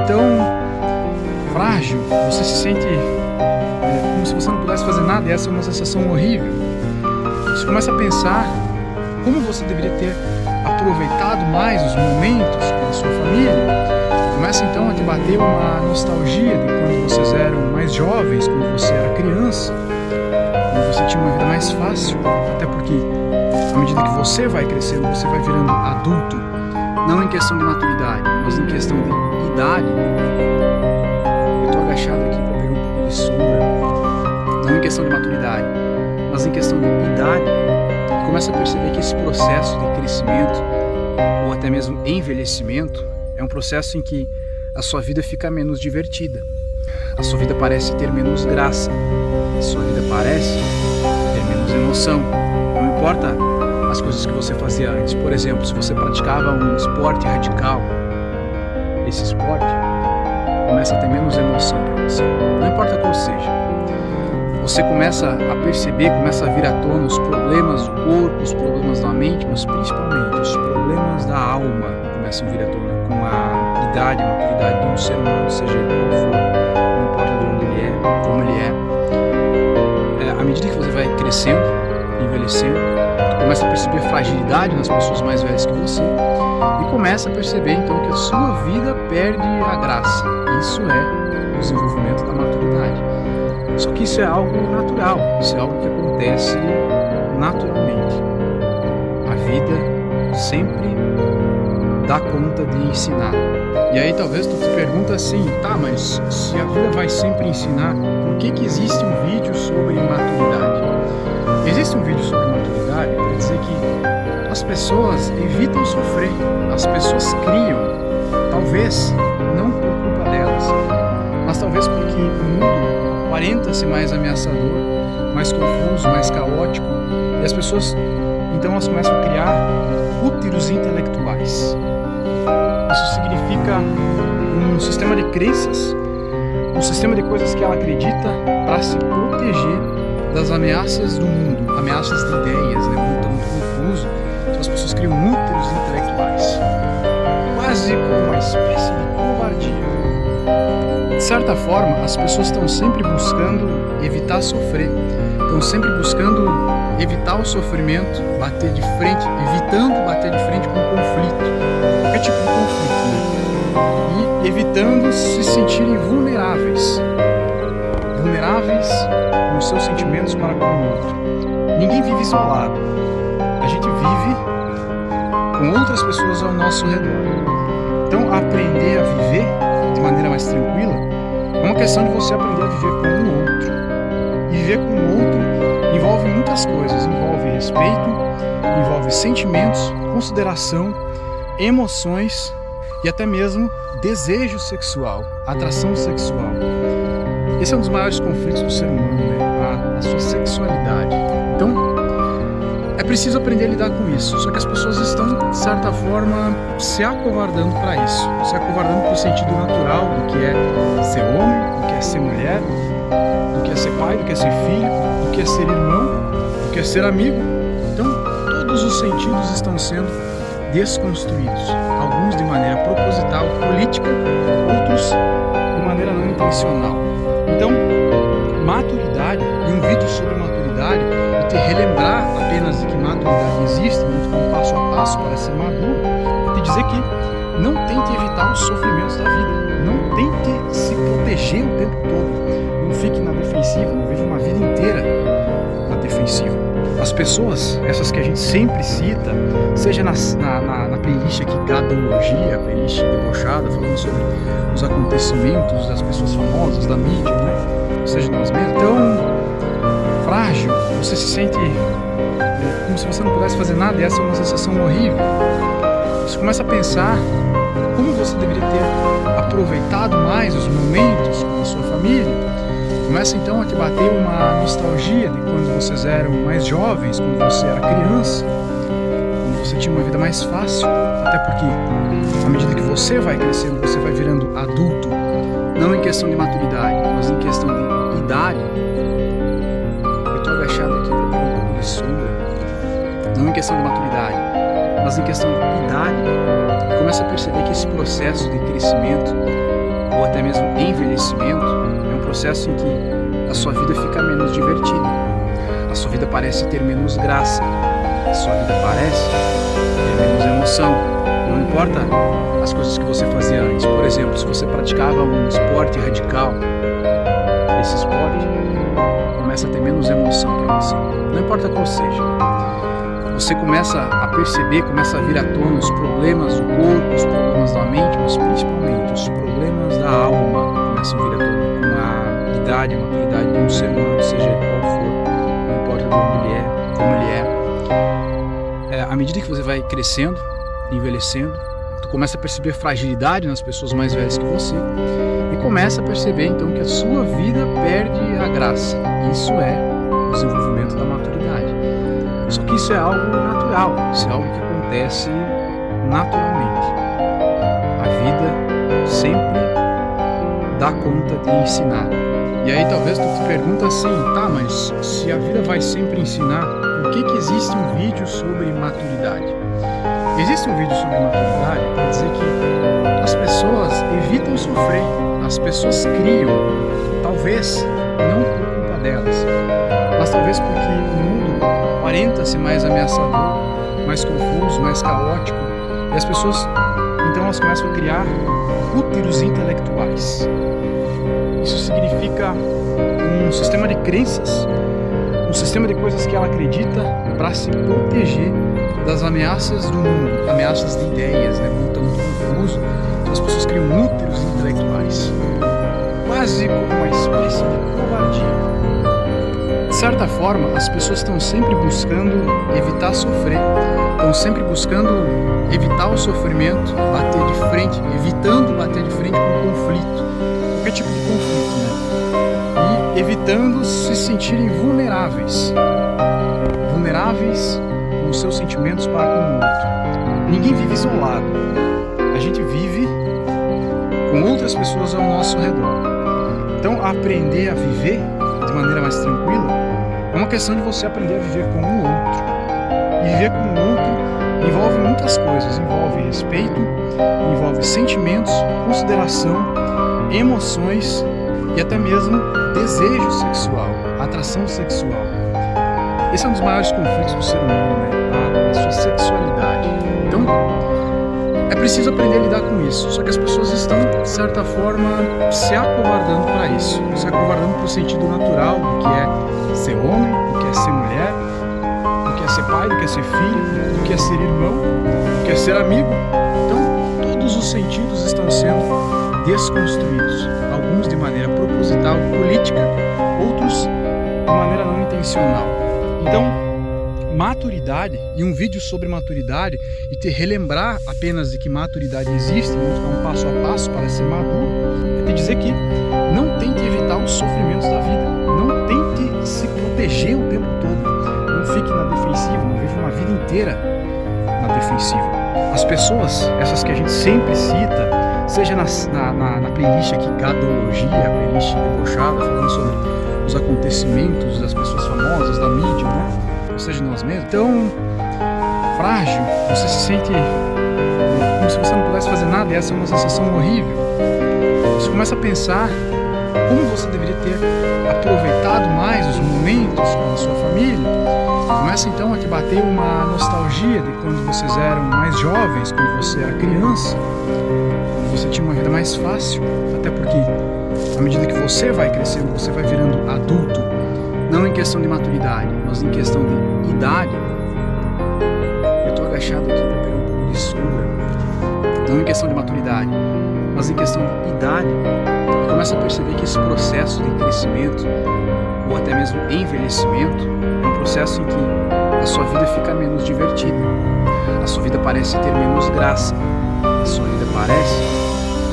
tão frágil, você se sente como se você não pudesse fazer nada, e essa é uma sensação horrível. Você começa a pensar como você deveria ter aproveitado mais os momentos com a sua família. Começa então a te bater uma nostalgia de quando vocês eram mais jovens, quando você era criança, quando você tinha uma vida mais fácil, até porque à medida que você vai crescendo, você vai virando adulto, não em questão de maturidade, mas em questão de idade. Eu estou agachado aqui para pegar um pouco de sombra, não em questão de maturidade, mas em questão de idade. E começa a perceber que esse processo de crescimento, ou até mesmo envelhecimento, é um processo em que a sua vida fica menos divertida, a sua vida parece ter menos graça, a sua vida parece ter menos emoção. Não importa as coisas que você fazia antes. Por exemplo, se você praticava um esporte radical, esse esporte começa a ter menos emoção para você. Não importa qual seja. Você começa a perceber, começa a vir à tona os problemas do corpo, os problemas da mente, mas principalmente os problemas da alma começam a vir à tona com a idade, a maturidade de um ser humano, seja ele qual for, não importa de onde ele é, como ele é. À medida que você vai crescendo, envelhecendo, tu começa a perceber fragilidade nas pessoas mais velhas que você e começa a perceber então que a sua vida perde a graça. Isso é o desenvolvimento da maturidade. Só que isso é algo natural, isso é algo que acontece naturalmente. A vida sempre dá conta de ensinar. E aí talvez tu te pergunta assim, tá, mas se a vida vai sempre ensinar, por que existe um vídeo sobre maturidade? Existe um vídeo sobre maturidade para dizer que as pessoas evitam sofrer, as pessoas criam, talvez não por culpa delas, mas talvez porque o mundo aparenta ser mais ameaçador, mais confuso, mais caótico, e as pessoas então elas começam a criar úteros intelectuais. Isso significa um sistema de crenças, um sistema de coisas que ela acredita para se proteger das ameaças do mundo, ameaças de ideias, né? Muito confuso. Então as pessoas criam úteros intelectuais, quase como uma espécie de covardia. De certa forma, as pessoas estão sempre buscando evitar sofrer, estão sempre buscando evitar o sofrimento, bater de frente, evitando bater de frente com o conflito, qualquer tipo de conflito, né? E evitando se sentirem vulneráveis com os seus sentimentos para com o outro. Ninguém vive isolado, a gente vive com outras pessoas ao nosso redor. Então, aprender a viver de maneira mais tranquila é uma questão de você aprender a viver com um outro. E viver com o outro envolve muitas coisas, envolve respeito, envolve sentimentos, consideração, emoções e até mesmo desejo sexual, atração sexual. Esse é um dos maiores conflitos do ser humano, né? A sua sexualidade. Então, é preciso aprender a lidar com isso. Só que as pessoas estão, de certa forma, se acovardando para isso. Se acovardando para o sentido natural do que é ser homem, do que é ser mulher, do que é ser pai, do que é ser filho, do que é ser irmão, do que é ser amigo. Então, todos os sentidos estão sendo desconstruídos. Alguns de maneira proposital, política, outros de maneira não intencional. Então, maturidade, e um vídeo sobre maturidade, e te relembrar apenas de que maturidade existe, um passo a passo para ser maduro, te dizer que não tente evitar os sofrimentos da vida, não tente se proteger o tempo todo, não fique na defensiva, não viva uma vida inteira na defensiva. As pessoas, essas que a gente sempre cita, seja na playlist aqui, Gadologia, playlist debochada, falando sobre os acontecimentos das pessoas famosas, da mídia, né? Seja nós mesmos, tão frágil, você se sente como se você não pudesse fazer nada, e essa é uma sensação horrível. Você começa a pensar como você deveria ter aproveitado mais os momentos com a sua família. Começa então a te bater uma nostalgia de quando vocês eram mais jovens, quando você era criança, quando você tinha uma vida mais fácil, até porque à medida que você vai crescendo, você vai virando adulto, não em questão de maturidade, mas em questão de idade. Eu estou agachado aqui para pegar um pouco de sombra, não em questão de maturidade, mas em questão de idade. E começa a perceber que esse processo de crescimento, ou até mesmo envelhecimento, é um processo em que a sua vida fica menos divertida, a sua vida parece ter menos graça, a sua vida parece ter menos emoção. Não importa as coisas que você fazia antes. Por exemplo, se você praticava um esporte radical, esse esporte começa a ter menos emoção para você. Não importa qual seja. Você começa a perceber, começa a vir à tona os problemas do corpo, os problemas da mente, mas principalmente os problemas da alma começam a vir à tona com a idade, a maturidade de um ser humano, seja qual for, não importa de onde ele é, como ele é. À medida que você vai crescendo, envelhecendo, tu começa a perceber fragilidade nas pessoas mais velhas que você e começa a perceber então que a sua vida perde a graça. Isso é o desenvolvimento da maturidade. Só que isso é algo natural, isso é algo que acontece naturalmente. A vida sempre dá conta de ensinar. E aí talvez tu te pergunta assim, tá, mas se a vida vai sempre ensinar, por que existe um vídeo sobre maturidade? Existe um vídeo sobre maturidade para dizer que as pessoas evitam sofrer, as pessoas criam, talvez não por culpa delas, mas talvez porque o mundo aparenta ser mais ameaçador, mais confuso, mais caótico, e as pessoas, então elas começam a criar úteros intelectuais. Isso significa um sistema de crenças, um sistema de coisas que ela acredita para se proteger das ameaças do mundo, ameaças de ideias, né? Um tanto confuso. Então as pessoas criam úteros intelectuais, quase como uma espécie de covardia. De certa forma, as pessoas estão sempre buscando evitar sofrer, estão sempre buscando evitar o sofrimento, bater de frente, evitando bater de frente com o conflito, qualquer tipo de conflito, né? E evitando se sentirem vulneráveis com os seus sentimentos para com o outro. Ninguém vive isolado, a gente vive com outras pessoas ao nosso redor. Então, aprender a viver de maneira mais tranquila é uma questão de você aprender a viver com o outro. E viver com o outro envolve muitas coisas, envolve respeito, envolve sentimentos, consideração, emoções e até mesmo desejo sexual, atração sexual. Esse é um dos maiores conflitos do ser humano, né? A sua sexualidade. Então, é preciso aprender a lidar com isso. Só que as pessoas estão, de certa forma, se acovardando para isso. Se acovardando para o sentido natural do que é ser homem, do que é ser mulher, do que é ser pai, do que é ser filho, do que é ser irmão, do que é ser amigo. Então, todos os sentidos estão sendo desconstruídos. Alguns de maneira proposital, política, outros de maneira não intencional. Então, maturidade e um vídeo sobre maturidade e te relembrar apenas de que maturidade existe, mostrar um passo a passo para ser maduro, é te dizer que não tente evitar os sofrimentos da vida, não tente se proteger o tempo todo, não fique na defensiva, não viva uma vida inteira na defensiva. As pessoas, essas que a gente sempre cita, seja na playlist aqui, Gadologia, a playlist debochada, falando sobre os acontecimentos das pessoas famosas, da mídia, né? Ou seja, nós mesmos. Então, frágil, você se sente como se você não pudesse fazer nada, e essa é uma sensação horrível. Você começa a pensar como você deveria ter aproveitado mais os momentos com a sua família. Começa então a te bater uma nostalgia de quando vocês eram mais jovens, quando você era criança, quando você tinha uma vida mais fácil, até porque à medida que você vai crescendo, você vai virando adulto, não em questão de maturidade, mas em questão de idade. Eu estou agachado aqui para pegar um pouco de sombra. Não em questão de maturidade, mas em questão de idade. Você começa a perceber que esse processo de crescimento, ou até mesmo envelhecimento, é um processo em que a sua vida fica menos divertida. A sua vida parece ter menos graça. A sua vida parece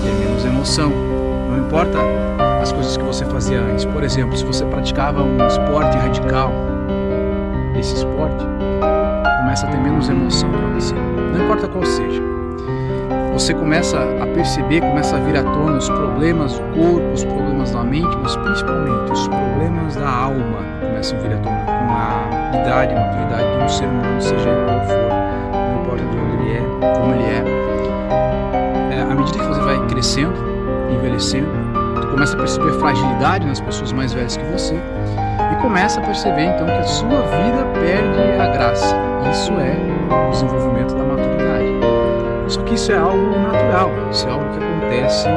ter menos emoção. Não importa as coisas que você fazia antes. Por exemplo, se você praticava um esporte radical, esse esporte começa a ter menos emoção para você. Não importa qual seja. Você começa a perceber, começa a vir à tona os problemas do corpo, os problemas da mente, mas principalmente os problemas da alma começam a vir à tona com a idade, a maturidade de um ser humano, seja ele qual for, não importa de onde ele é, como ele é. À medida que você vai crescendo, envelhecendo, tu começa a perceber fragilidade nas pessoas mais velhas que você e começa a perceber então que a sua vida perde a graça. Isso é o desenvolvimento da maturidade. Só que isso é algo natural, isso é algo que acontece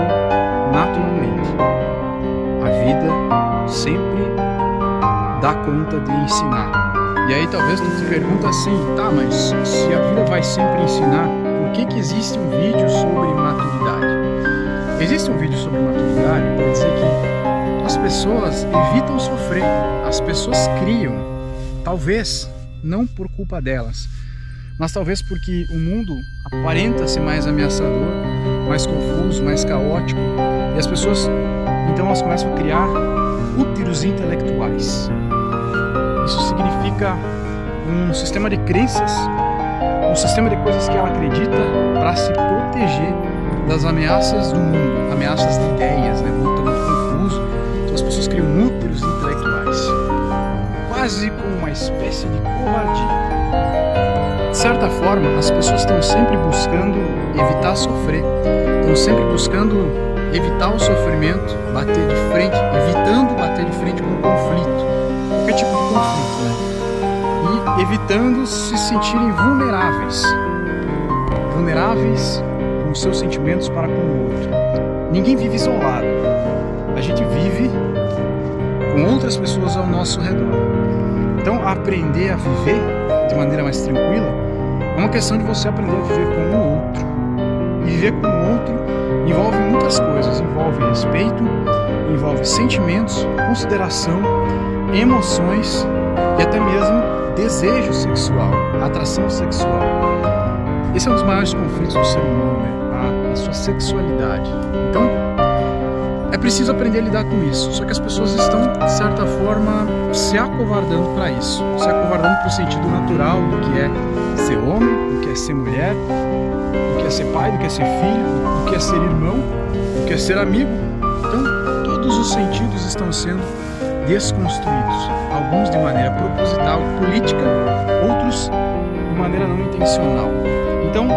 naturalmente. A vida sempre dá conta de ensinar. E aí talvez tu te pergunta assim, tá, mas se a vida vai sempre ensinar, por que existe um vídeo sobre maturidade? Existe um vídeo sobre maturidade para dizer que as pessoas evitam sofrer, as pessoas criam, talvez não por culpa delas, mas talvez porque o mundo aparenta ser mais ameaçador, mais confuso, mais caótico, e as pessoas, então elas começam a criar úteros intelectuais. Isso significa um sistema de crenças, um sistema de coisas que ela acredita para se proteger das ameaças do mundo, ameaças de ideias, né? O mundo está muito confuso, então as pessoas criam úteros intelectuais, quase como uma espécie de covardia. De certa forma, as pessoas estão sempre buscando evitar sofrer, estão sempre buscando evitar o sofrimento, bater de frente, evitando bater de frente com o conflito, qualquer tipo de conflito, né? E evitando se sentirem vulneráveis com os seus sentimentos para com o outro. Ninguém vive isolado, a gente vive com outras pessoas ao nosso redor. Então, aprender a viver de maneira mais tranquila é uma questão de você aprender a viver com o outro. E viver com o outro envolve muitas coisas, envolve respeito, envolve sentimentos, consideração, emoções e até mesmo desejo sexual, atração sexual. Esse é um dos maiores conflitos do ser humano, né? A sua sexualidade. Então, é preciso aprender a lidar com isso. Só que as pessoas estão, de certa forma, se acovardando para isso. Se acovardando para o sentido natural do que é ser homem, do que é ser mulher, do que é ser pai, do que é ser filho, do que é ser irmão, do que é ser amigo. Então, todos os sentidos estão sendo desconstruídos. Alguns de maneira proposital, política, outros de maneira não intencional. Então,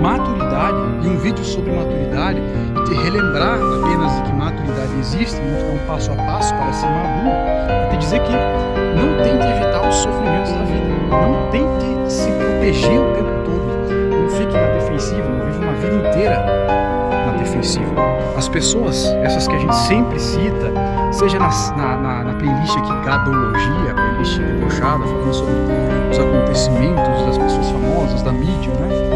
maturidade e um vídeo sobre maturidade e te relembrar apenas de que maturidade existe, não te dar um passo a passo para ser maduro, é te dizer que não tente evitar os sofrimentos da vida, não tente se proteger o tempo todo, não fique na defensiva, não vive uma vida inteira na defensiva. As pessoas, essas que a gente sempre cita, seja na playlist aqui Gadologia, a playlist debochada, falando sobre os acontecimentos das pessoas famosas, da mídia, né?